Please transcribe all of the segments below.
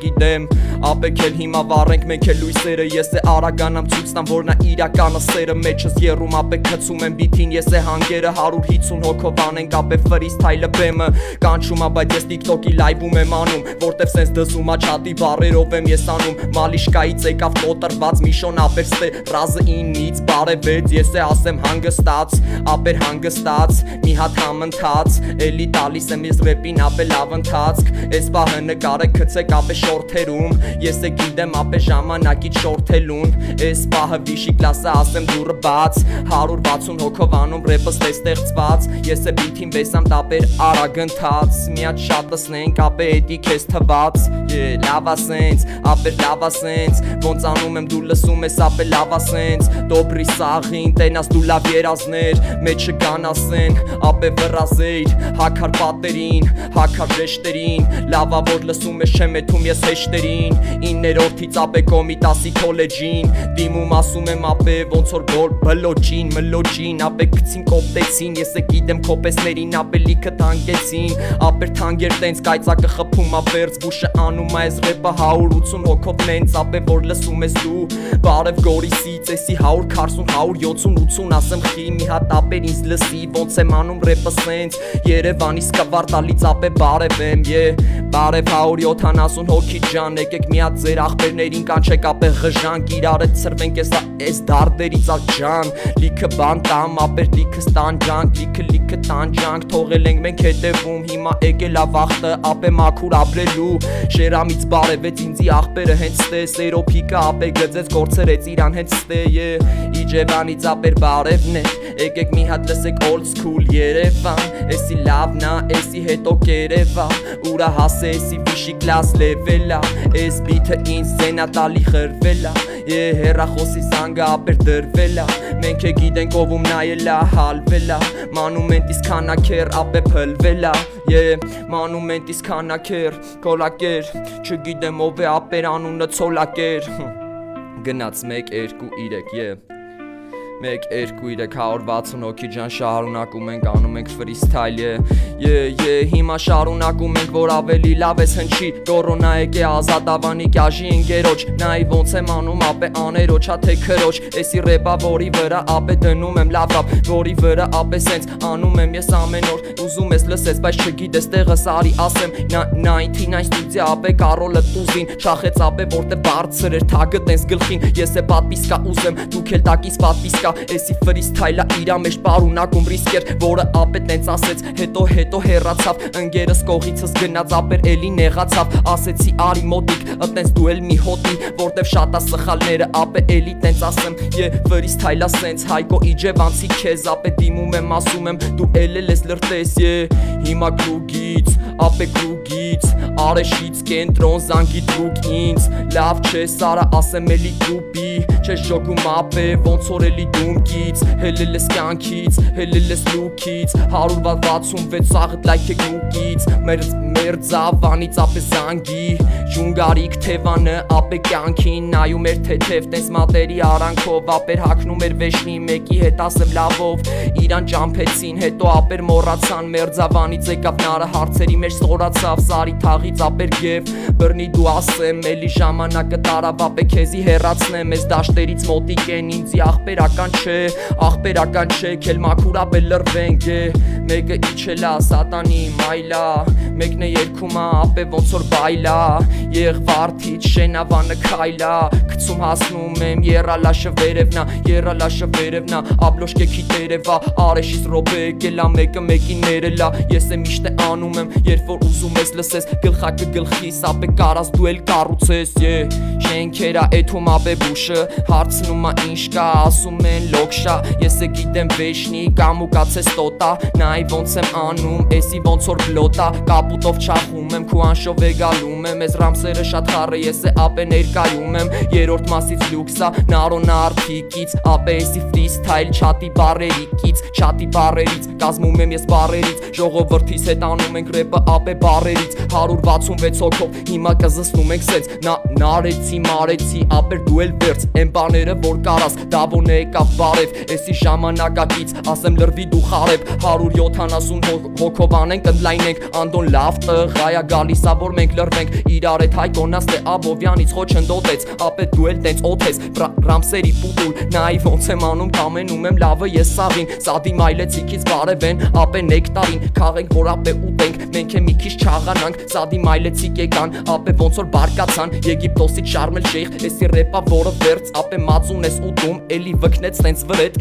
չգիտեմ Ապեկ էլ հիմա վառենք մենք էլ լույսերը Ես է արագանամ ցույց տամ որ նա իրականը սերը մեջս եռում ապեկ գցում եմ բիթին Ես է հանգերը 150 հոգով անենք ապեկ ֆրիստայլը բեմը Կանչում ա բայց ես TikTok-ի լայվում եմ անում Որտեվ սենց դզում ա չատի բարերով եմ ես անում Մալիշկայից եկավ կոտրված միշոն ապեր ստե Ռազը 9-ից բարևեց ես է ասեմ հանգստած Ապեր հանգստած մի հատ համընթաց Էլի տալիս եմ ես ռեպին ապե լավ ընթացք Էս պահը նկարեք գցեք ապե շորթերում Ես է գիտեմ ապե ժամանակից շորթելուն Էս պահը վիշի կլասը ասեմ դուրը բաց 160 հոգով անում ռեպս ստեղծված Ես է բիթին բեսամ տապեր արագ ընթաց Միատ շատսնենք ապե էդի քեզ թված Լավ ասենց, ապեր լավ ասենց Ոնց անում եմ դու լսում ես ապե լավ ասենց Դոբրի սաղին, տենաս դու լավ երազներ Մեջը կան ասեն, ապե վրազեիր Հակար պատերին, հակար ժեշտերին Լավա որ լսում ես չեմ եթում ես հեշտերին 9-րդից ապե կոմիտասի քոլեջին Դիմում ասում եմ ապե ոնց որ որ բլոջին, մլոջին Ապե գցին կոպտեցին, ես է գիտեմ կոպեսներին Ապե լիքը թանգեցին, ապեր թանգեր տենց Կայծակը խփում ա վերց, բուշը անում ա ես ռեպը 180 հոգով նենց Ապե որ լսում ես դու, բարև գորիսից Էսի 140, 170, 80 ասեմ խի մի հատ ապեր ինձ լսի Ոնց եմ անում ռեպը սենց, Երևանից կվարտալից ապե բարև եմ Բարև 170 հոգի ջան, եկեք մի հատ ձեր աղբերներին կանչեք ապե ղժանք Իրար հետ ծրվենք ես դարդերից ակ ջան Լիքը բան տամ, ապեր լիքը ստանջանք Լիքը տանջանք, թողել ենք մենք հետևում Հիմա եկել ա վախտը, ապե մաքուր ապրելու Շերամից բարևեց ինձի աղբերը հենց ստե Սերոփիկը ապե գծեց գործերեց իրան հենց ստե Իջևանից ապեր բարևն է Եկեք մի հատ լսեք old school Երևան Էսի լավնա, էսի հետո կերևա Ուրա հասե էսի վիշի կլաս լևելա Էս բիթը ինձ զենա տալի խրվելա Հեռախոսի զանգը ապեր դրվելա Մենք է գիտենք ովում նայելա հալվելա Մանումենտիս քանակեր ապե փլվելա Մանումենտիս քանակեր կոլակեր Չգիտեմ ով է ապեր անունը ցոլակեր Գնաց 1 2 3 1 2 3 160 հոգի ջան շարունակում ենք անում ենք ֆրիստայլ Հիմա շարունակում ենք որ ավելի լավ ես հնչի Կորոնա եկե ազատ ավանի կյաժի ընկերոջ Նայի ոնց եմ անում ապե աներոջ հա թե քրոջ Էսի ռեպա որի վրա ապե դնում եմ լավ Որի վրա ապե սենց անում եմ ես ամեն օր Ուզում ես լսես բայց չգիտես տեղը սարի ասեմ 99 ստուդիա ապե Կարոլը տուզին Շախեց ապե որտե բարձր էր թագը տենց գլխին Ես է պատվիսկա ուզեմ դուք էլ տակից պատվիսկա Էսի ֆրիստայլա իրա մեջ պարունակում ռիսկեր Որը ապե տենց ասեց հետո հեռացավ Ընկերս կողիցս գնաց ապեր էլի նեղացավ Ասեցի արի մոտիկ տենց դու էլ մի հոտի Որտև շատ ա սխալները ապե էլի տենց ասեմ Ֆրիստայլա սենց հայկո իջևանցի քեզ Ապե դիմում եմ ասում եմ դու էլ ես լրտես Հիմա կրուգից ապե կրուգից Արեշից կենտրոն զանգի դրուկ ինձ Լավ չէ սարա ասեմ էլի դուպի Չես ժոգում ապե ոնց որ էլի դումքից Հելել ես կյանքից, հելել ես լուքից 166 սաղդ լայք է գուկից Մեր ձավանից ապե զանգի Ժունգարիք թևանը ապե կյանքին Նայում էր թեթև տես մատերի արանքով Ապեր հակնում էր վեշնի մեկի հետ ասեմ լավով Իրան ճամփեցին հետո ապեր մոռացան Մեր ձավանից եկավ նարը հարցերի մեջ սորացավ Սարի թաղից ապեր գև բռնի դու ասեմ Էլի ժամանակը տարավ ապե քեզի հեռացնեմ Ես դաշտերից մոտիկ են ինձի աղբերական չէ Քել մաքուր ապե լրվենք Մեկը իջելա սատանի մայլա Մեկն է երկում ապե ոնց որ բայլա Եղվարդից շենավանը քայլա Գցում հասնում եմ երալաշը վերևնա Աբլոշկեքի տերևա Արեշից ռոպե եկելա մեկը մեկին ներելա Ես է միշտ է անում եմ երբ որ ուզում ես լսես Գլխակը գլխիս ապե կարաս դու էլ կառուցես Շենքերա էթում ապե բուշը Հարցնում ա ինչ կա ասում են լոքշա Ես է գիտեմ վեշնի կամուկացես տոտա Նայ ոնց եմ անում էսի ոնց որ բլոտա Կապուտով չախում եմ քու անշով է գալում եմ Ես ռամսերը շատ խառը ես է ապե ներկայում եմ Երորդ մասից լուքսա նարոնա արդիկից Ապե էսի ֆրիստայլ չատի բարերից Կազմում եմ ես բարերից Ժողովրդիս հետ անում ենք ռեպը ապե բարերից 166 հոգով հիմա կզսնում ենք սենց Նարեցի մարեցի ապեր դու էլ վերց Են բաները որ կարաս դավոնը եկավ բարև Էսի ժամանակակից ասեմ լրվի դու խարև 170 հոգով անենք ընդլայնենք Անդոն լավ տղայա գալիս ա որ մենք լրվենք իրար հետ հայ կոնաս թե Աբովյանից խո չնդոտեց ապե դու էլ տենց օթես ռամսերի պուտուլ նայի ոնց եմ անում կամենում եմ լավը ես սաղին սադի մայլեցիքից բարև են ապե նեկտարին քաղենք որ ապե ուտենք մենք է մի քիչ չաղանանք սադի մայլեցիք եկան ապե ոնց որ բարկացան Եգիպտոսից շարմել շեյխ էսի ռեպա որը վերց ապե մածուն ես ուտում էլի վկնեց տենց վրետ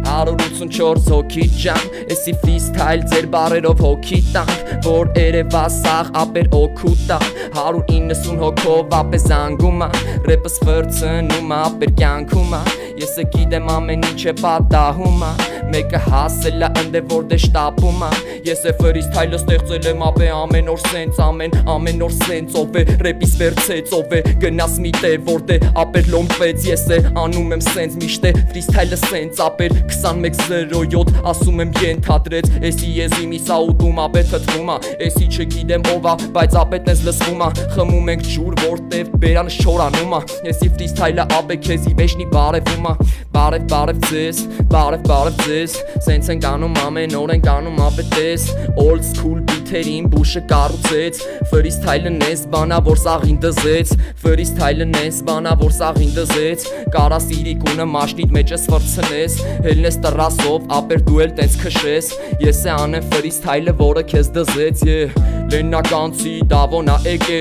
184 հոգի ջան էսի ֆրիստայլ ձեր բարերով հոգի տանք որ երևա սաղ ապեր օգուտա 190 հոգով ապե զանգումա ռեպս վրցնում ապեր կյանքումա ես գիտեմ ամեն ինչ է պատահումա մեկը հասել է ընդ որ դե շտապումա ես է ֆրիստայլը ստեղծել եմ ապե ամեն օր սենց ամեն օր սենց ով է ռեպիս վերցեց ով է գնաս մի տեղ որ դե ապեր լոմպեց ես է անում եմ սենց միշտ է ֆրիստայլը սենց ապեր 2107 ասում եմ ենթադրեց էսի եզի մի սաուտում ապե թթվում ա էսի չգիտեմ ով ա բայց ապե տես լսվում ա խմում ենք ջուր որտեվ բերանը շորանում ա էսի ֆրիստայլը ապե քեզի վեշնի բարևում ա բարև ձեզ սենց ենք անում ամեն օր ենք անում ապե տես old school beat-երին բուշը կառուցեց ֆրիստայլն էս բանա որ սաղին դզեց ֆրիստայլն էս բանա որ սաղին դզեց կարաս իրիկունը մաշնիդ մեջս ֆրցնես հելնես տրասով ապեր դու էլ տենց քշես ես է անեմ ֆրիստայլը որը քեզ դզեց լեննականցի դավոնա եկե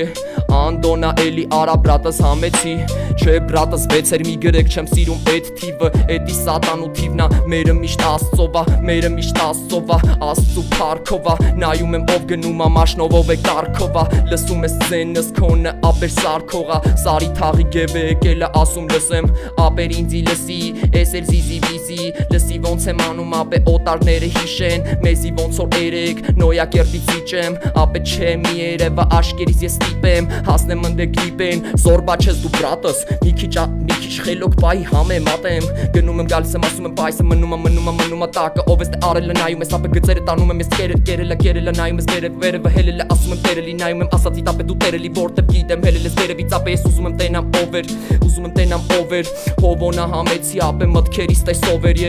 Անդոնա էլի արա բրատս համեցի Չէ բրատս վեցեր մի գրեք չեմ սիրում էդ թիվը Էդի սատանու թիվնա մերը միշտ աստծովա Մերը միշտ աստծովա Աստծու պարքովա Նայում եմ ով գնում ա մաշնովով է կարգովա Լսում ես ձենս քոնը ապեր սարքողա Սարի թաղի գև է եկելը ասում լսեմ Ապեր ինձի լսի Ես էլ զիզի վիզի Լսի ոնց եմ անում ապե օտարները հիշեն Մեզի ոնց որ երեք նոյա կերտից իջեմ Ապե չէ մի երևա աշկերից ես տիպեմ Հասնեմ ընդե կլիպեն, զորբա չես դու բրատս Մի քիչ խելոք պայի համեմ ատեմ Գնում եմ գալիս եմ ասում եմ պայսը մնում ա տակը Ով ես թե արելը նայում ես ապե գծերը տանում եմ ես կերելը նայում ես վերևը հելելը ասում եմ տերելի Նայում եմ ասացիտ ապե դու տերելի որտև գիտեմ հելել ես վերևից ապե ես ուզում եմ տենամ over Հովոնա համեցի ապե մտքերից տեսով էր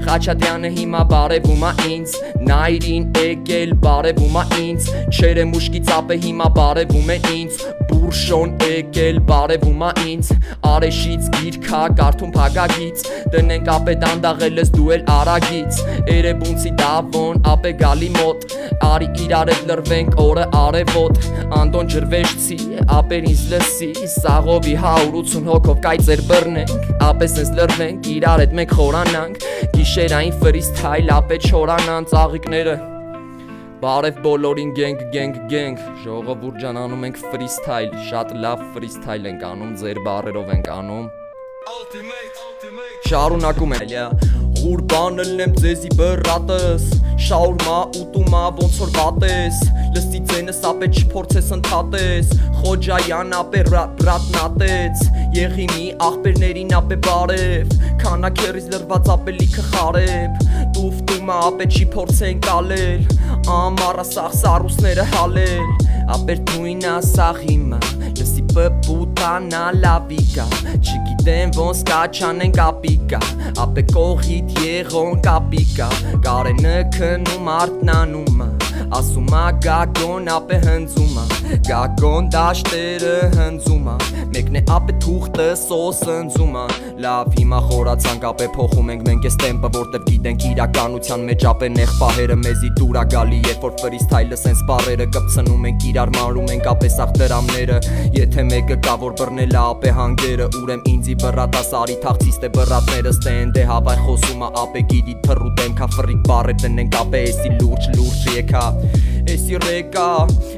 Խաչատյանը հիմա բարևում ա ինձ Նայրին եկել բարևում ա ինձ Չերեմ ուշկից ապե հիմա բարևում է ինձ Բուրշոն եկել բարևում ա ինձ Արեշից գիրքա կարդում փագագից Տնենք ապե դանդաղել ես դու էլ արագից Երևունցի դավոն ապե գալի մոտ Արի իրար հետ լրվենք օրը արևոտ Անդոն ջրվեշցի ապեր ինձ լսի Սաղովի 180 հոգով կայծեր բռնենք Ապե սենց լրվենք իրար հետ մենք խորանանք Գիշերային ֆրիստայլ ապե չորանան ծաղիկները Բարև բոլորին գենք Ժողովուրդ ջան անում ենք ֆրիստայլ Շատ լավ ֆրիստայլ ենք անում Ձեր բարերով ենք անում Շարունակում են Ղուրբանն եմ ձեզի բրատս Շաուրմա ուտումա ոնց որ վատես Լսի ձենս ապե չփորձես ընդհատես Խոջայան ապե բրատնատեց Եղիմի աղբերներին ապե բարև Քանակերից լրված ապե լիքը խարև Տուֆտումա ապե չի փորձեն կալել Ամարա սաղ սարուսները հալել Ապեր դույնա սաղ հիմա Լսի պպուտանա լավիկա Չգիտեմ ոնց կաչանեն կապիկա Ապե կողիտ եղոն կապիկա Կարենը քնում արտնանումա Ասումա գագոն ապե հնձումա Գագոն դաշտերը հնձումա Մեկն է ապե թուղթը սոս հնձումա Լավ հիմա խորացանք ապե փոխում ենք մենք ես տեմպը Որտև գիտենք իրականության մեջ ապե նեղ պահերը մեզի դուրա գալի Երբ որ ֆրիստայլը սենց բարերը կպցնում ենք իրար մարում ենք ապե սաղ դրամները Եթե մեկը կա որ բռնել ապե հանգերը Ուրեմ ինձի բռատա սարի թաղցիս թե բռատները ստեն դե հավայ խոսումա ապե գիտի թռու դեմքա ֆրիկ բարեր տնենք ապե էսի լուրջ եկա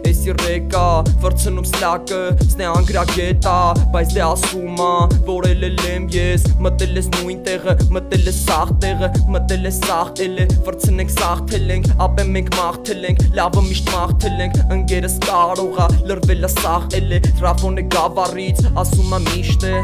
Էսի ռեկա վրցնում սլակը Սնե անգրագետա բայց դե ասումա որ էլ եմ ես Մտել ես նույն տեղը մտել ես սաղ տեղը մտել ես սաղ էլ է վրցնենք սաղթել ենք ապե մենք մաղթել ենք լավը միշտ մաղթել ենք ընկերս կարողա լրվել է սաղ էլ է Ռաֆոնը գավառից ասումա միշտ է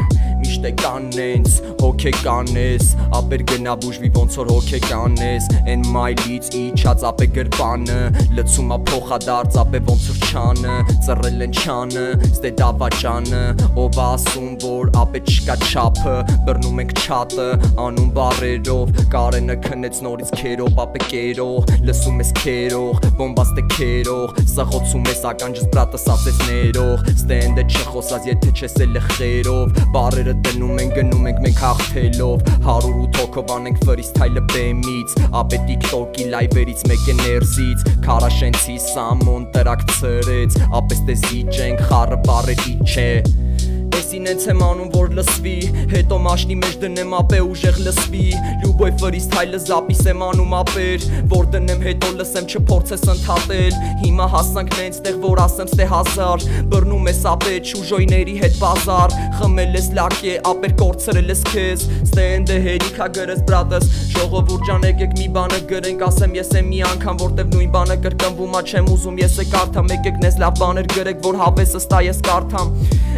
միշտ է կանենց հոգեկան ես ապեր գնա բուժվի ոնց որ հոգեկան ես Են մայլից իջած ապե գրպանը լցումա փոխադարձ ապե ոնց որ չանը ծռել են չանը ստե դավաճանը ով ասում որ ապե չկա չափը բռնում ենք չատը անուն բարերով կարենը քնեց նորից քերով ապե կերող լսում ես քերող բոմբաստե քերող սխոցում ես ականջս բրատս ասես ներող ստենդը չխոսած եթե չես էլ խերով բարերը դնում են գնում ենք մենք հաղթելով 108 հոգով անենք ֆրիստայլը բեմից ապե TikTok-ի լայվերից մեկ է ներսից քարաշենցի սամոն տրակ ծրեց ապե ստե զիջենք խառը բարերի չէ Էսին ենց եմ անում որ լսվի Հետո մաշնի մեջ դնեմ ապե ուժեղ լսվի Լյուբոյ ֆրիստայլը զապիս եմ անում ապեր Որ դնեմ հետո լսեմ չփորձես ընդհատել Հիմա հասանք նենց տեղ որ ասեմ ստե հազար Բռնում ես ապե չուժոյների հետ բազար Խմել ես լակե ապեր կորցրել ես քեզ Ստե ընդե հերիքա գրես բրատս Ժողովուրդ ջան եկեք մի բանը գրենք ասեմ ես եմ մի անգամ որտեվ նույն բանը կրկնվում ա չեմ ուզում ես է կարդամ եկեք նես լավ բաներ գրեք որ հավեսը ստա ես կարդամ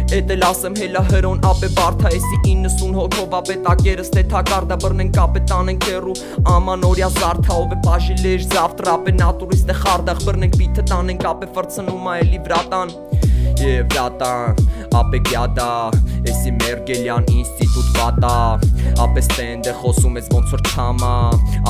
Էդ էլ ասեմ հելա հրոն ապե բարթա էսի 90 հոգով ապե տակերս թե թակարդա բռնենք ապե տանենք հերու Աման օրյա զարդա ով է պաժիլեր զավտր ապե նատուրիստ է խարդախ բռնենք բիթը տանենք ապե վրցնում ա էլի վրատան Եվ վրատան ապե գյադա Էսի մերգելյան ինստիտուտ վատա Ապե ստենդ է խոսում ես ոնց որ չամա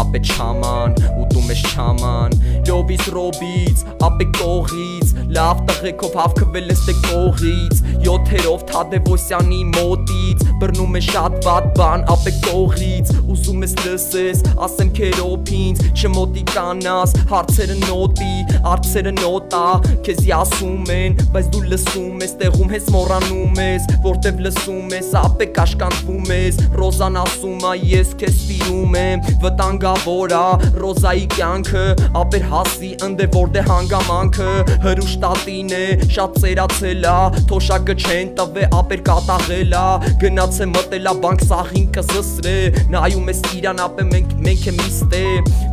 Ապե չաման ուտում ես չաման Լյովից ռոբից ապե կողից Լավ տղեկով հավքվել ես թե կողից Յոթերով Թադևոսյանի մոտից Բռնում է շատ վատ բան ապե կողից Ուզում ես լսես ասեմ քերոբ ինձ Չմոտիկանաս հարցերը նոտի Արցերը նոտա Քեզի ասում են բայց դու լսում ես տեղում ես մոռանում ես Որտև լսում ես ապե կաշկանդվում ես Ռոզան ասում ա ես քեզ սիրում եմ Վտանգավոր ա Ռոզայի կյանքը Ապեր հասի ընդե որտե հանգամանքը Հրուշտատին է շատ ծերացել ա Թոշակը չեն տվե ապեր կատաղել ա Գնաց է մտել ա բանկ սաղին կզսրե Նայում ես իրան ապե մենք է միստե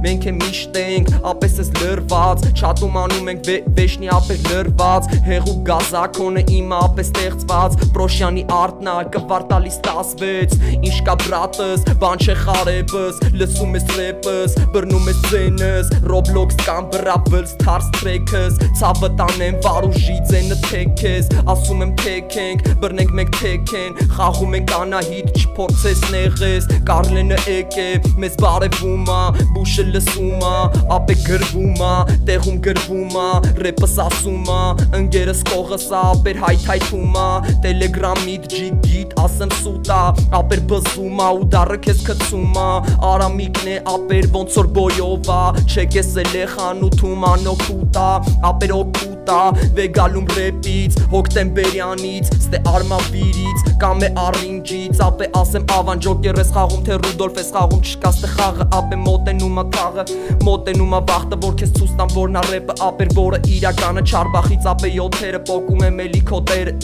Մենք է միշտ ենք ապես ես լրված Չատում անում ենք վեշնի ապեր լրված Հեղու գազակոնը իմը ապես տեղծված Պրոշյանի արդնա կվարտալիս 16 Ինչ կա բրատս բան չէ խարեպս Լսում ես ռեպս բռնում ես ձենս Roblox կամ բրապվլս թարս թրեքս Ցավը տանեմ վարուժի ձենը թեք ես Ասում եմ թեք ենք բռնենք մենք թեք են Խաղում ենք անահիտ չփորձես նեղես Կարլենը եկե մեզ բարևում ա Բուշը լսում ա ապե գրվում ա Տեղում գրվում ա ռեպս ասում ա Ընկերս կողս ա ապեր հայթայթում ա Տելեգրամիդ ջիգիտ ասեմ սուտ ա Ապեր բզում ա ու դարը քեզ քցում ա Արամիկն է ապեր ոնց որ բոյով ա Չեք ես էլ է խանութում անօքուտ ա Ապեր օքուտ ա վեգալում ռեպից Հոկտեմբերյանից ստե արմավիրից Կամ է առինջից ապե ասեմ ավան ջոկեր ես խաղում թե Ռուդոլֆ ես խաղում չկա ստե խաղը ապե մոտենում ա թաղը Մոտենում ա վախտը որ քեզ ցույց տամ որն ա ռեպը ապեր որը իրականը չարբախից ապե յոթերը պոկում եմ էլի քոտերը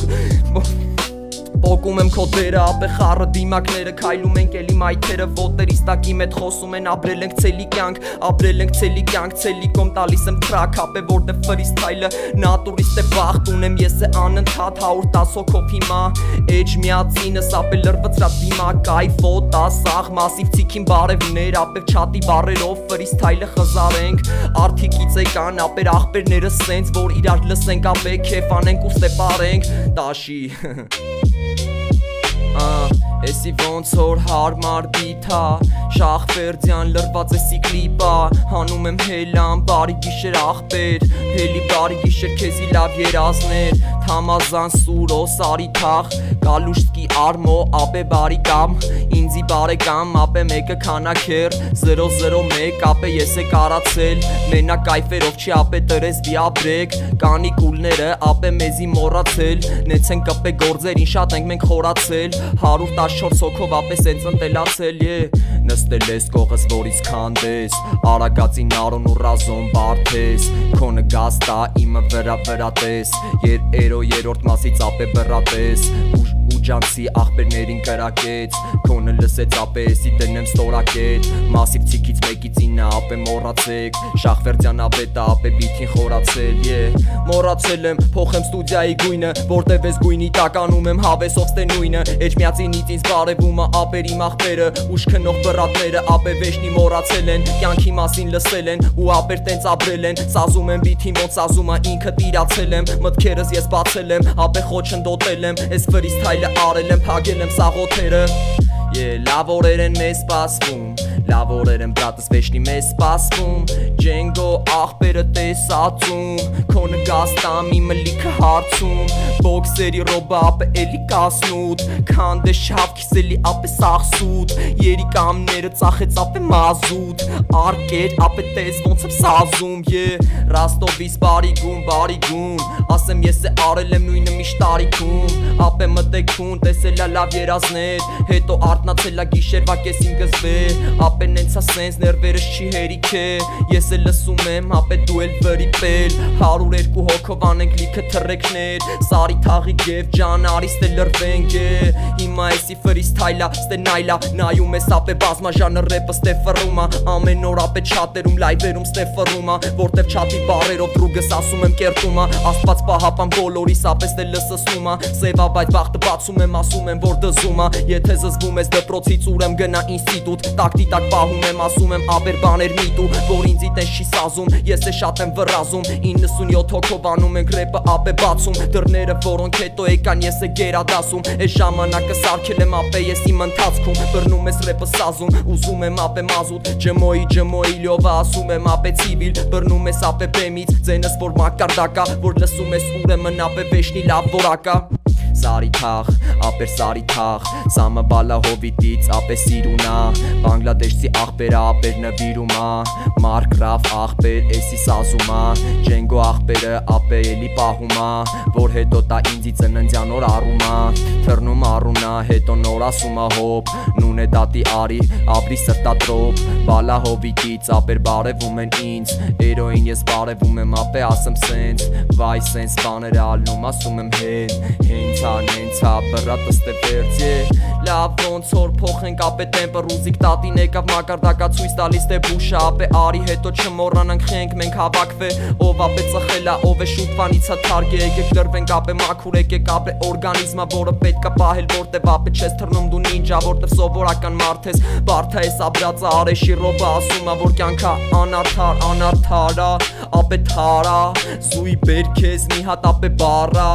Պոկում եմ քոտերը ապե խառը դիմակները Քայլում ենք էլի մայթերը ոտերից տակի մետ խոսում են ապրել ենք ցելի կյանք Ապրել ենք ցելի կյանք ցելիկոմ տալիս եմ թրակ ապե որտե ֆրիստայլը նատուրիստ է բախտ ունեմ ես է անընդհատ 110 հոգով հիմա Էջ միացինս ապե լրվծրած դիմա կայֆո տասաղ մասիվ ցիկին բարևներ ապե չատի բարերով ֆրիստայլը խզարենք Արթիկից եկան ապեր աղբերները սենց որ իրար լսենք ապե քեֆ անենք ու ստե պարենք տաշի Էսի ոնց որ հարմար բիթա Շախվերդյան լրված էսի կլիպա Հանում եմ հելան բարի գիշեր աղբեր Հելի բարի գիշեր քեզի լավ երազներ Թամազան սուրո սարի թաղ Գալուշտկի արմո ապե բարի կամ Ինձի բարեկամ ապե մեկը քանակեր 001 ապե ես է կարացել Մենա կայֆերով չի ապե տրեզվի ապրեք Կանիկուլները ապե մեզի մոռացել Նեցեն կպե գործերին շատ ենք մենք խորացել 114 հոգով ապե սենց ընտելացել Նստել ես կողս որից քանդես Արագածին արոն ու ռազոն բարդես Քո նգաստա իմը վրա տես Երորդ մասից ապե բրատես Ուջանցի աղբերներին կրակեց Քոնը լսեց ապե էսի դնեմ ստորակետ Մասիվ ցիկից մեկից ինը ապե մոռացեք Շախվերդյան ապետը ապե բիթին խորացել Մոռացել եմ փոխեմ ստուդիայի գույնը Որտև ես գույնի տականում եմ հավեսով ստենույնը Էջմիածինից ինձ բարևումը ապեր իմ աղբերը Ուշ քնող բրատները ապե վեշնի մոռացել են Կյանքի մասին լսել են ու ապեր տենց ապրել են Սազում եմ բիթին ոնց սազումը ինքը տիրացել եմ Մտքերս ես բացել եմ ապե խոչընդոտել եմ Ես վրից թայլը արել եմ փագել եմ սաղոթերը Լավ օրեր են մեզ սպասվում Լավ օրեր են բրատս վեշնի մեզ սպասվում Ջենգո աղբերը տեսածում Քո նգաստամ իմը լիքը հարցում Բոքսերի ռոբը ապե էլի կասնուտ Քանդե շավքիս էլի ապե սաղսուտ Երիկամները ծախեց ապե մազուտ Արկեր ապե տես ոնց եմ սազում Ռաստովիս բարիգուն Ասեմ ես է արել եմ նույնը միշտ տարիքում Ապե մտեքուն տեսելա լավ երազներ Հետո արտնացելա գիշերվա կեսին գզվե Ապե նենցա սենց ներվերս չի հերիք է Ես է լսում եմ ապե դու էլ վրիպել 102 հոգով անենք լիքը թրեքներ Սարի թաղի գև ջան արի ստե լրվենք Հիմա էսի ֆրիս թայլա ստե նայլա Նայում ես ապե բազմաժանը ռեպը ստե ֆռումա Ամեն օր ապե չատերում լայվերում ստե ֆռումա Որտև չատի բարերով դրուգս ասում եմ կերտումա Աստված պահապան բոլորիս ապե ստե լսսնումա Սևա բայց բախտը բացում եմ ասում եմ որ դզումա Եթե զզվում ես դպրոցից ուրեմ գնա ինստիտուտ Տակ պահում եմ ասում եմ ապեր բաներ միտու Որ ինձ իտես չի սազում ես է շատ եմ վռազում 97 հոգով անում ենք ռեպը ապե բացում Դռները որոնք հետո եկան ես է գերադասում Այս ժամանակը սարքել եմ ապե ես իմ ընթացքում Բռնում ես ռեպը սազում ուզում եմ ապե մազուտ Ջմոյի լյովա ասում եմ ապե ցիվիլ Բռնում ես ապե բեմից ձենս որ մակարդակա Որ լսում ես ուրեմն ապե վեշնի լավ որակա Սարի թաղ, ապեր սարի թաղ Սամը բալա հովիտից ապե սիրունա Բանգլադեշցի աղբերը ապեր նվիրումա Մարկ ռավ աղբեր էսի սազումա Ջենգո աղբերը ապե էլի պահումա Որ հետո տա ինձի ծննդյան օր առումա Թռնում առունա հետո նոր ասումա հոպ Նուն է դատի արի ապրի սրտատրոպ Բալա հովիտից ապեր բարևում են ինձ Էրոին ես բարևում եմ ապե ասեմ սենց Վայ սենց բաներ ալնում ասում եմ Նենցա բրատս տե վերց Լավ ոնց որ փոխենք ապե տեմպը Ռուզիկ տատին եկավ մակարդակա ցույց տալիս թե բուշա Ապե արի հետո չմոռանանք խենք մենք հավաքվե Ով ապե ծխելա ով է շուտվանիցա թարգե Եկեք լրվենք ապե մաքուր եկեք ապե օրգանիզմա Որը պետքա պահել որտև ապե չես թռնում դու նինջա Որտև սովորական մարդ ես բարդա ես ապրածը արեշի ռոբը ասումա Որ կյանքա անարդարա ապե թարա Զույի բեր քեզ մի հատ ապե բարա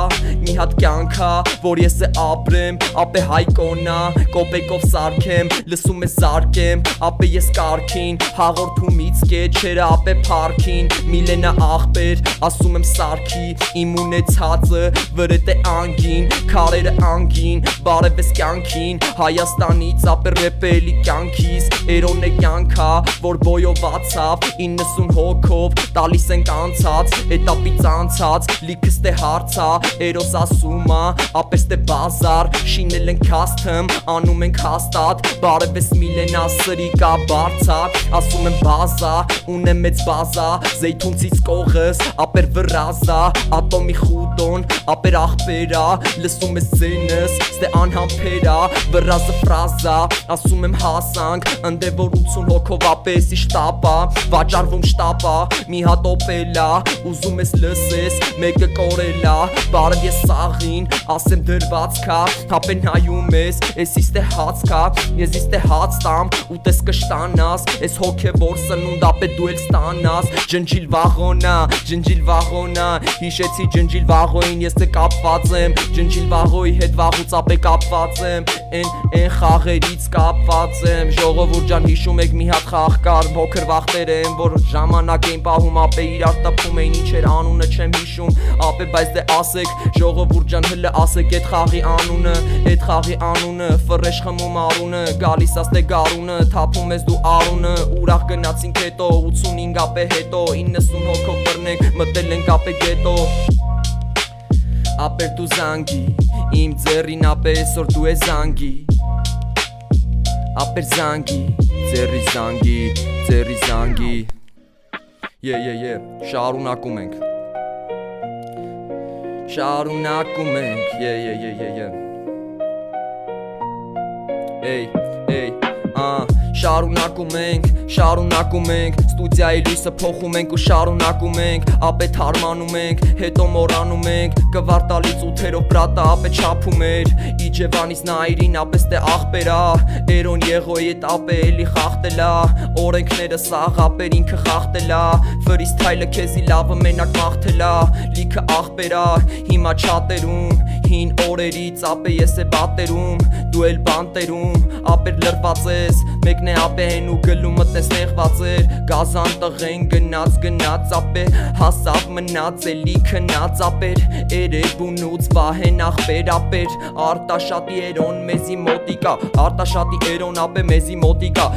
Մի հատ կյանքա որ ես է ապրեմ ապե հայկոնա կոպեկով սարքեմ լսում ես զարկեմ ապե ես կարքին հաղորդումից կեչերը ապե փարքին միլենա աղբեր ասում եմ սարքի իմ ունեցածը վրետ է անգին քարերը անգին բարև ես կյանքին Հայաստանից ապե ռեպելի կյանքից էրոն է կյանքա որ բոյովացավ 90 հոգով տալիս ենք անցած էտապից անցած լիքս թե հարցա էրոս ասումա ապես թե բազար շինել ենք custom անում ենք հաստատ բարև ես միլենա սրիկա բարձակ ասում եմ բազա ունեմ մեծ բազա զեյթունցից կողս ապեր վրազա ատոմի խուտոն ապեր աղբերա լսում ես ձենս ստե անհամբերա վրազը ֆրազա ասում եմ հասանք ընդե որ 80 հոգով ապեսի շտապա վաճառվում շտապա մի հատ օպելա ուզում ես լսես մեկը կորելա բարև ես սաղին ասեմ դրված կա հապեն նայում ես ես իստե հաց կա ես իստե հաց տամ ուտես կշտանաս ես հոգևոր սնունդ ապե դու էլ ստանաս ջնջիլ վաղոնա հիշեցի ջնջիլ վաղոյին ես թե կապված եմ ջնջիլ վաղոյի հետ վաղուց ապե կապված եմ են խաղերից կապված եմ ժողովուրդ ջան հիշում եք մի հատ խաղ կար փոքր վախտեր են որ ժամանակ էին պահում ապե իրար տպում էին ինչ էր անունը չեմ հիշում ապե բայց դե ասեք ժողովուրդ ջան հլը ասեք այդ խաղի անունը ֆրեշ խմում արունը գալիս աստե գարունը թափում ես դու արունը ուրախ գնացինք հետո 85 ապե հետո 90 հոգով բռնենք մտել ենք ապե գետո ապեր դու զանգի իմ ձեռին ապե այսօր դու ես զանգի ապեր զանգի ձերի զանգի շարունակում ենք Շարունակում ենք Ստուդիայի լույսը փոխում ենք ու շարունակում ենք Ապե թարմանում ենք, հետո մոռանում ենք Կվարտալից 8-երով բրատը ապե չափում էր Իջևանից նայրին ապե ստե աղբերա Էրոն եղոյի էտ ապե էլի խաղտելա Օրենքները սաղ ապեր ինքը խաղտելա Ֆրիստայլը քեզի լավը մենակ մաղթելա Լիքը աղբերա, հիմա չատերում Հին օրերից ապե ես է բատերում Դու էլ բանտերում, ապեր լրված ես Մեկն է ապե հեն ու գլու մտնես նեղված էր Գազան տղեն գնաց ապե Հասավ մնաց էլի քնաց ապեր Էրեբունուց վահեն աղբեր ապեր Արտաշատի էրոն մեզի մոտիկա Արտաշատի էրոն ապե մեզի մոտիկա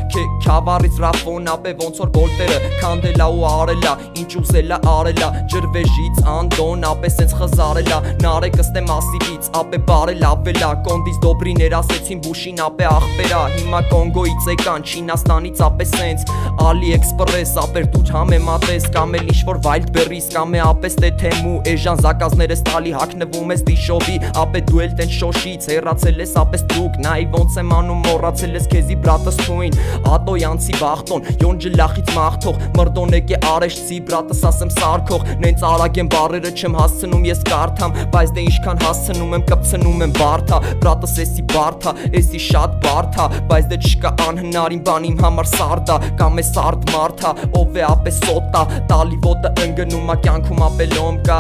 Քյավարից ռաֆոն ապե ոնց որ բոլտերը Քանդելա ու արելա ինչ ուզելա արելա Ջրվեժից անդոն ապե սենց խզարելա Նարեկ ստե մասիվից ապե բարել ապելա Կոնդից դոբրիներ ասեցին բուշին ապե աղբերա Հիմա Կոնգոից եկան Չինաստանից ապե սենց AliExpress ապեր դու չհամեմատես Կամ էլ ինչ-որ Wildberries կամ է ապես տե թեմու Էժան զակազները ստալի հակնվում ես դիշովի Ապե դու էլ տեն շոշից հեռացել ես ապես դուք Նայ ոնց եմ անում մոռացել ես քեզի բրատս թույն Ատոյանցի վախտոն յոն ջլախից մաղթող Մրդոնեկ է արեշցի բրատս ասեմ սարքող Նենց արագ եմ բարերը չեմ հասցնում ես կարդամ Բայց դե ինչքան հասցնում եմ կպցնում եմ բարդա Բրատս էսի բարդա էսի շատ բարդա Բայց դե չկա անհնարին բան իմ համար սարդա Կամ է սարդ մարդա ով է ապե սոտա Տալի ոտը ընգնում ա կյանքում ապե լոմկա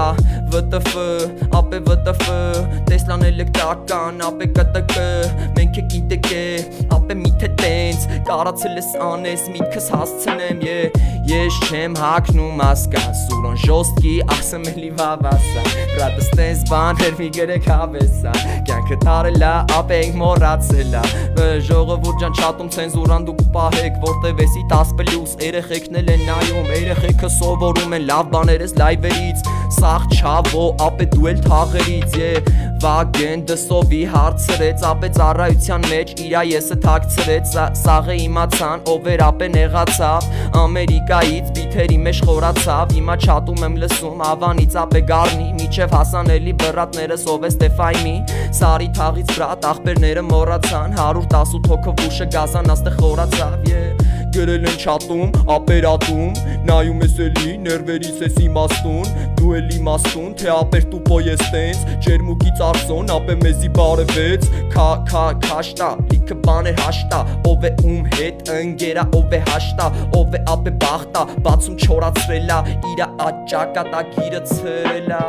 WTF ապե WTF Տեսլան էլեկտրական ապե կտկ Մենք է գիտեք է ապե միթե տենց Կարացել ես անես միտքս հասցնեմ Ես չեմ հակնում ասկա Սուրոն ժոստկի ասեմ էլի վավասա Բրատս տենց բաներ մի գրեք հավեսա Կյանքը տարելա ապե ենք մորացելա Ժողովուրդ ջան չատում ցենզուրան դուք պահեք Որտև էսի 10+ երեխեքն էլ են նայում Երեխեքը սովորում են լավ բաներես լայվերից Սաղ չավո ապե դու էլ թաղերից Վագեն դսովի հարցրեց ապե ծառայության մեջ իրա եսը թաքցրեց Սաղը իմացան ով էր ապե նեղացավ Ամերիկայից բիթերի մեջ խորացավ Հիմա չատում եմ լսում ավանից ապե գարնի Միջև հասանելի բրատներս ով է Ստեֆայմի Սարի թաղից բրատ աղբերները մոռացան 118 հոգով ուշը գազան աստե խորացավ Գրել են չատում, ապերատում Նայում ես էլի, ներվերից ես իմաստուն Դու էլ իմաստուն, թե ապեր տուպո ես տենց Ջերմուկից արսոն, ապե մեզի բարևեց Քաշտա, լիքը բաներ հաշտա Ով է ում հետ ընգերա, ով է հաշտա Ով է ապե բախտա, բացում չորացրելա Իրա աճակա տագիրը ծրելա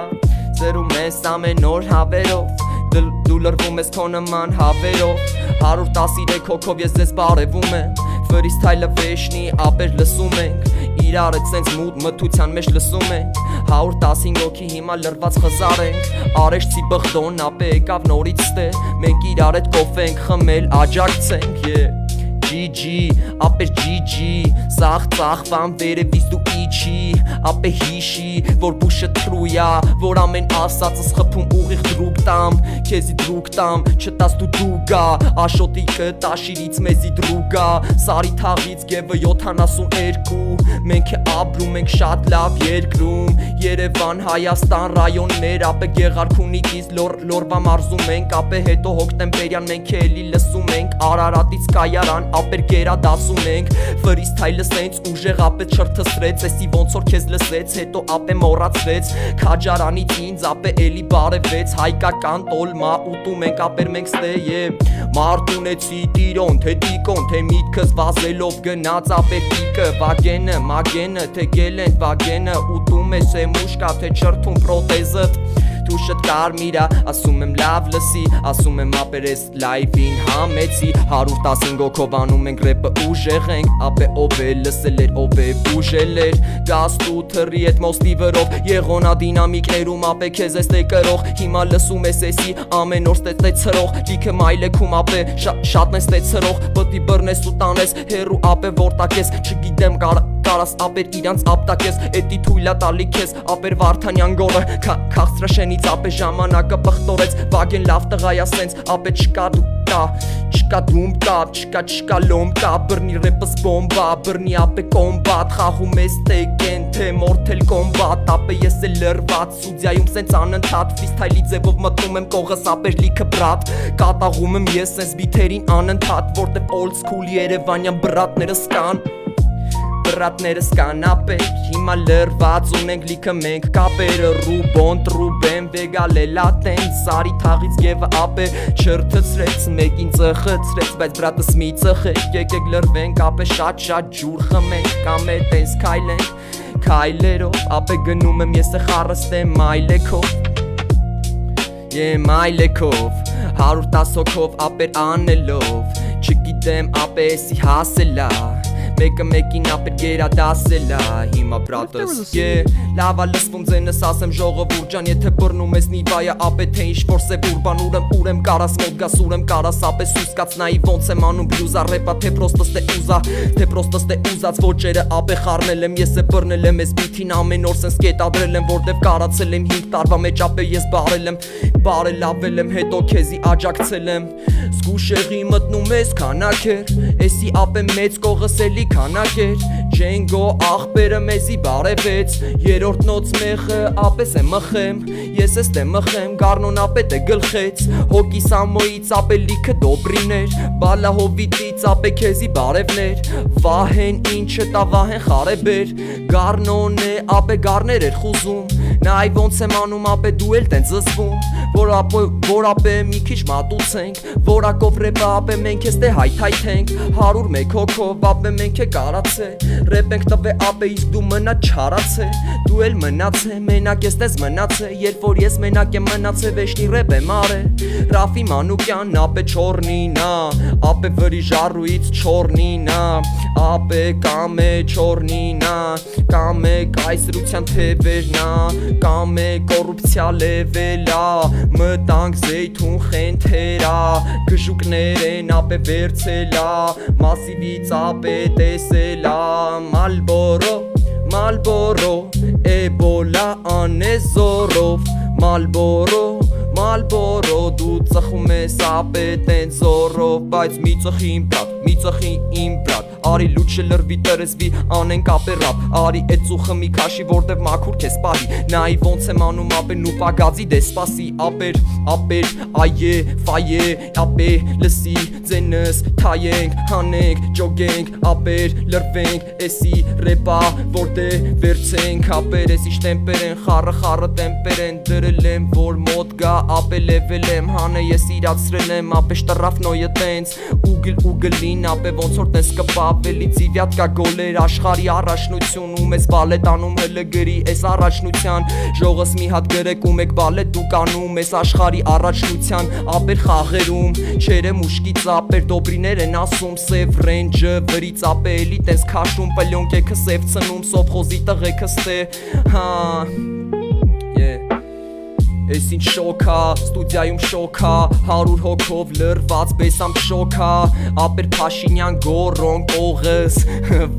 Ձերում ես ամեն օր հավերով Դու լրվում ես քո նման հավերով 113 հոգով ես ձեզ բարևում եմ Ֆրիստայլը վեշնի ապեր լսում ենք Իրար էտ սենց մթության մեջ լսում ենք 115 հոգի հիմա լրված խզար ենք Արեշցի բղդոն ապե եկավ նորից ստե Մենք իրար էտ կոֆե ենք խմել աջակցենք GG, ապեր GG Սաղ ծաղվան վերևից դու իչի Ապե հիշի, որ բուշը թրույա Որ ամեն ասածս խփում ուղիղ դրուկ տամ Քեզի դրուկ տամ, չտաս դու դուգա Աշոտի կտաշիրից մեզի դրուգա Սարի թաղից գևը 72 Մենք է ապրում ենք շատ լավ երկրում Երևան, Հայաստան, ռայոններ Ապե Գեղարքունիքից լորվա մարզում ենք Ապե հետո հոկտեմբերյան մենք էլի լսում ենք Արարատից կայարան ապեր գերա դասում ենք Ֆրիստայլը սենց ուժեղ ապե չրթսրեց Էսի ոնց որ քեզ լսեց հետո ապե մոռացրեց Քաջարանից ինձ ապե էլի բարևեց Հայկական տոլմա ուտում ենք ապեր մենք ստե Մարտունեցի տիրոն թե տիկոն թե միտքս վազելով գնաց ապեր տիկը Վագենը մագենը թե գելենտ վագենը ուտում ես մուշկա թե չրթում պրոթեզըտ Դուշըտ կարմիրա, ասում եմ լավ լսի Ասում եմ ապեր ես լայվին համեցի 115 հոգով անում ենք ռեպը ուժեղ ենք Ապե ով է լսել էր, ով է բուժել էր Գաստու թրի էտ մոստի վրով Եղոնա դինամիկներում ապե քեզ ես տե կրող Հիմա լսում ես էսի ամեն օր ստե ցրող Լիքը մայլեքում ապե շատն ես տե ցրող Բտի բրնես ու տանես հերու ապե որտակ ես Չգիտեմ կարաս ապեր իրանց ապտակես Էդի թույլա տալի քեզ ապեր Վարդանյան գորը Քաղցրաշենից ապե ժամանակը բխտորեց Վագեն լավ տղայա սենց ապե չկա դու տա Չկա դում տա, չկա լոմ տա Բրնի ռեպս բոմբա, բրնի ապե կոմբատ Խաղում ես տեկեն, թե մորթել կոմբատ Ապե ես է լրված, սուդյայում սենց անընդհատ Ֆիստայլի ձևով մտնում եմ կողս ապեր լիքը բրատ Կատաղում եմ ես սենց բիթերին անընդհատ Որտև old school երևանյան բրատներս կան Բրատներս կան ապեր, հիմա լրված ունենք լիքը մենք Կապերը ռուբոն, տրուբեմ, վեգալ է լատեն Սարի թաղից գևը ապե չրթցրեց Մեկին ծխցրեց, բայց բրատս մի ծխեք Եկեք լրվենք ապե շատ ջուր խմենք Կամ է տենց քայլենք, քայլերով Ապե գնում եմ ես է խարստեմ մայլեքով Մայլեքով, 110 հոգով ապեր անելով Չգիտեմ ապե էսի հասելա Մեկը մեկին ապեր գերադասելա Հիմա բրատս Լավա լսվում ձենս ասեմ ժողովուրդ ջան Եթե բռնում ես նիվայա ապե թե ինչ-որ սևուր բան Ուրեմ կարաս մոտ գաս ուրեմ կարաս ապե սույս կաց նայի ոնց եմ անում բլյուզա ռեպա Թե պրոստս թե ուզա Թե պրոստս թե ուզած ոճերը ապե խառնել եմ Ես է բռնել եմ ես բիթին ամեն օր սենց կետադրել եմ Որտև կարացել եմ 5 տարվա մեջ ապե ես բարել եմ Բարելավել եմ հետո քեզի աջակցել եմ Զգուշեղի մտնում ես քանակեր Էսի ապե մեծ կողս էլի քանակեր Ջենգո աղբերը մեզի բարևեց Երորդ նոց մեղը ապես է մխեմ Ես ես տե մխեմ գարնոն ապետ է գլխեց Հոգի սամոյից ապե լիքը դոբրիներ Բալա հովիտից ապե քեզի բարևներ Վահեն ինչը տա վահեն խարեբեր Գարնոն է ապե գարներ էր խուզում Նայ ոնց եմ անում ապե դու էլ տեն զզվում Որ ապե մի քիչ մատուցենք Որակով ռեպը ապե մենք ես տե հայթայթենք 101 հոգով ապե մենք է կարացե Ռեպ ենք տվե ապե իսկ դու մնա չարացե Դու էլ մնացե մենակ ես տես մնացե Երբ որ ես մենակ եմ մնացե վեշնի ռեպ եմ արե Ռաֆի Մանուկյան ապե չորնինա Ապե վրի ժառույից չորնինա Ապե կամ է չորնինա Կամ է կայսրության թևերնա Կամ է կոռուպցիա լևելա Մտանք զեյթուն խենթերա Գժուկներ են ապե վերցելա Մասիվից ապե տեսելա Մալբորո Էբոլա անեզորով Մալբորո դու ծխում ես ապե տեն զորով Բայց մի ծխի իմ բրատ Արի լուչը լրվի տրզվի անենք ապե ռապ Արի էտ ծուխը մի քաշի որտև մաքուր քեզ պահի Նայի ոնց եմ անում ապե նու պագազի դե սպասի Ապեր այե ֆայե ապե լսի ձենս թայենք հանենք ջոգենք ապեր լրվենք էսի ռեպա որտե վերցենք ապեր էսի շտեմպեր են խառը տեմպեր են դրել եմ որ մոտ գա ապե լևել եմ հանե ես իրացրել եմ ապե շտրաֆ նոյը տենց ուգլին ապե ոնց որ տես կպավելի ծիվյատ կա գոլեր աշխարի առաջնություն ու մեզ բալետ անում հլը գրի էս առաջնության ժողս մի հատ գրեք ու մեկ բալետ դու կանում ես աշխարի առաջնության ապեր խաղերում չերեմ ուշկից ապեր դոբրիներ են ասում սև ռենջը վրից ապե էլի տես քաշում պլյոնկեքը սև ցնում սովխոզի տղեկը ստե Ես ինչ շոքա, ստուդիայում շոքա 100 հոգով լրված բեսամ շոքա Ապեր Փաշինյան գորոն կողս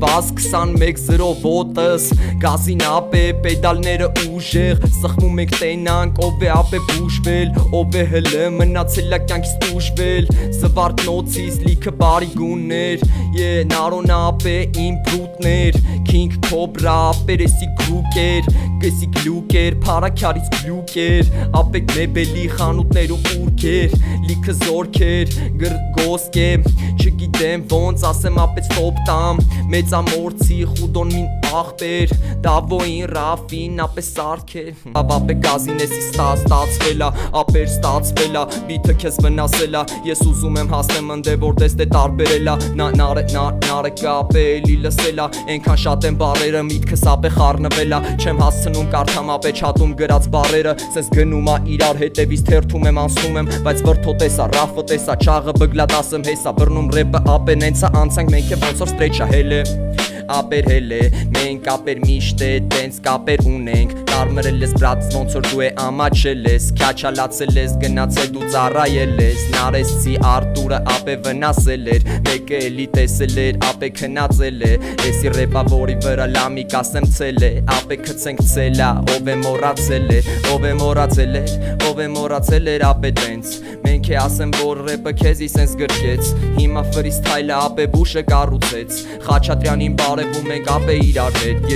Վազ 21-0 ոտս Գազին ապե պեդալները ուժեղ Սխմում եք տենանք ով է ապե բուժվել Ով է հլը մնացել ա կյանքից տուժվել Զվարդ նոցից լիքը բարի գուններ Նարոն ապե իմ բրուտներ King Cobra ապեր էսի գրուկեր Կեսի գլուկեր Փարաքյարից գլուկեր Ապեք մեբելի խանութներում ուրքեր Լիքը զորքեր գրգոսկե Չգիտեմ ոնց ասեմ ապեց տոպ տամ Մեծամորցի խուդոն մին աղբեր Դավոին ռաֆին ապե սարքեր Ապե գազինեսի ստացվելա Ապեր ստացվելա Բիթը քեզ վնասելա Ես ուզում եմ հասնեմ ընդե որ դես դե տարբերելա Նարը կապե էլի լսելա Ենքան շատ եմ բարերը միտքս ապե խառնվելա Չեմ հասցնում կարդամ ապե չատում գրած բարերը Սես գնում ա իրար հետևից թերթում եմ անցնում եմ Բայց վրդո տեսա ռաֆը տեսա չաղը բգլատ ասեմ հեսա բռնում ռեպը ապե նենցա անցանք մենք է ոնց որ ստրեչա հել է ապեր հել է Մենք ապեր միշտ է տենց կապեր ունենք Կարմրել ես բրատս ոնց որ դու է ամաչել ես Քյաչալացել ես գնացել դու ծառայել ես Նարեսցի Արտուրը ապե վնասել էր Մեկը էլի տեսել էր ապե քնածել է Էսի ռեպա որի վրա լամիկ ասեմ ցել է Ապե քցենք ցելա ով է մոռացել է Ով է մոռացել է Ով է մոռացել էր ապե տենց Մենք է ասեմ որ ռեպը քեզի սենց գրկեց Հիմա ֆրիստայլը ապե բուշը կառուցեց Խաչատրյանին բարևում ենք ապե իրար հետ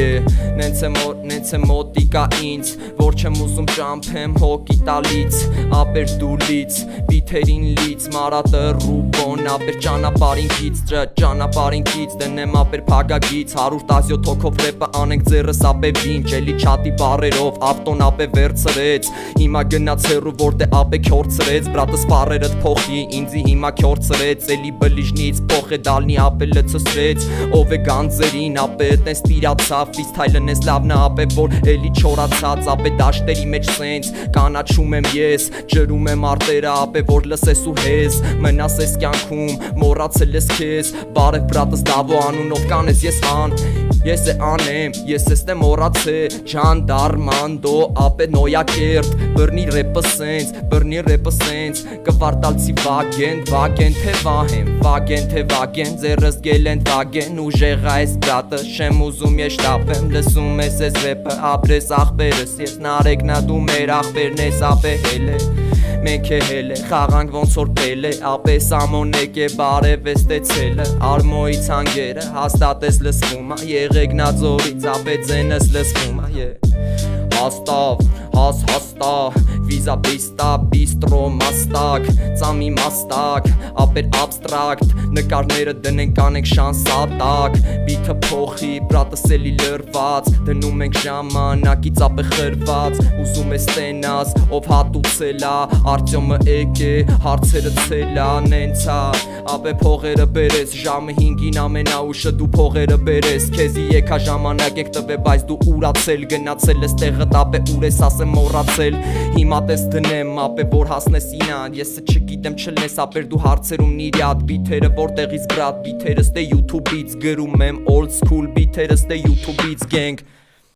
Նենց է մոտիկա ինձ Որ չեմ ուզում ճամփեմ հոգի տալից Ապեր դուլից Բիթերին լից Մարատը ռուբոն Ապեր ճանապարհին քից Դնեմ ապեր փագագից 117 հոգով ռեպը անենք ձերս ապե վինչ Էլի չատի բարերով ավտոն ապե վերցրեց Հիմա գնաց հեռու որտե ապե քյորցրեց Բրատս բարերդ փոխի ինձի հիմա քյորցրեց Էլի բլիժնից փոխ է դալնի ապե լցրեց Ով է գանձերին ապե տես տիրացավ Ֆիստայլն ես լավն ապե որ էլի չորացած Ապե դաշտերի մեջ սենց կանաչում եմ ես Ջրում եմ արտերը ապե որ լսես ու հես Մնաս ես կյանքում մոռացել ես քեզ Բարև բրատս դավո անունով կանես Ես է անեմ, ես էստե մոռացե Ժանդարմանդո, ապե նոյակերտ Բրնի ռեպը սենց Կվարտալցի վագեն թե վահեմ Վագեն թե վագեն, ձերս գելեն վագեն Ուժեղա ես բրատը, շեմ ուզում ես շտապեմ Լսում ես ես ռեպը, ապրես աղբերս Ես նարեկնա դու մեր աղբերն ես ապե հել է Մենք է հել է, խաղանք ոնց որ պել է Ապե սամոնեք է բարև ես տեցել է Արմոյի ցանգերը հաստատ ես լսվում Եղեգնաձորից ապե ձենս լսվում Հաստա, վիզա բիստա, բիստրո մաստակ Ծամի մաստակ, ապեր abstract Նկարները դնենք անենք շանսատակ Բիթը փոխի, բրատս էլի լրված Դնում ենք ժամանակից ապե խրված Ուզում ես տենաս, ով հատուցելա Արտյոմը էկ է, հարցերը ցելա Նենցա, ապե փողերը բերես Ժամը 5-ին ամենաուշը դու փողերը բերես Քեզի եկա ժամանակ եք տվե, բայց դու ուրացել Գնացել ես տեղը ապե ուր ես ասեմ մոռացել Հիմա տես դնեմ ապե որ հասնես ինան Եսը չգիտեմ չլես ապեր դու հարցերում նիրյատ Բիթերը որտեղից բրատ Բիթերս դե YouTube-ից գրում եմ Old school բիթերս դե YouTube-ից gang